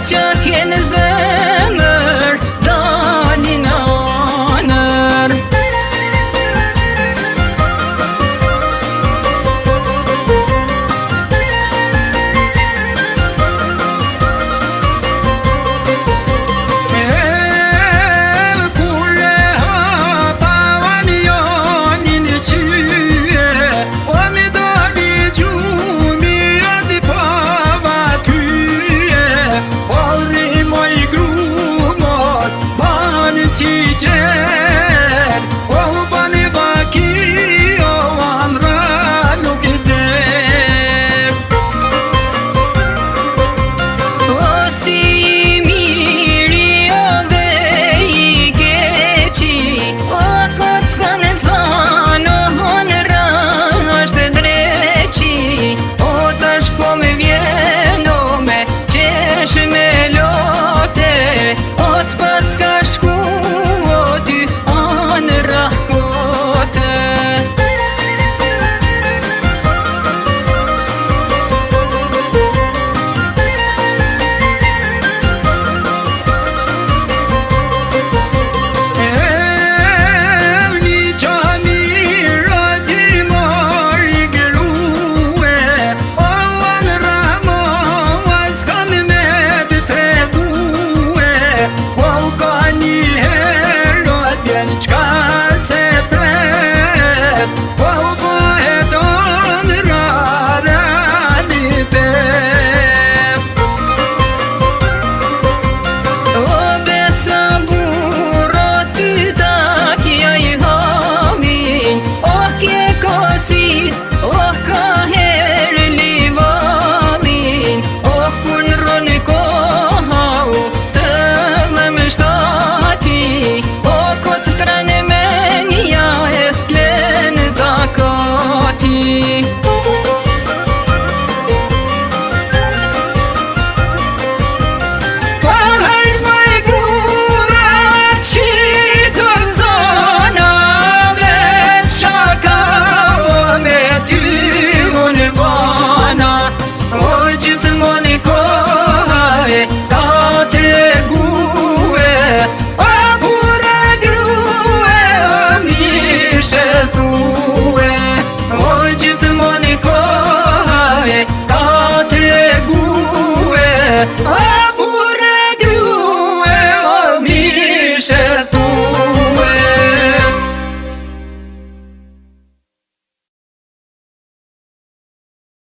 që kene zemër dalin anër. Si gjen, o bani baki, o amra nuk I dem. O si miri o dhe I keqi, o kockën e thanë, o honëra është dreqi, o tash po me vjen, o me qesh me lote, o t'pas ka shku se pret, po bëhet ëndra realitet. O besa burro ty takja I hamin, o kje kosit, o ka her livalin, o funron kohau të dhe më shtati, o kot trane Oh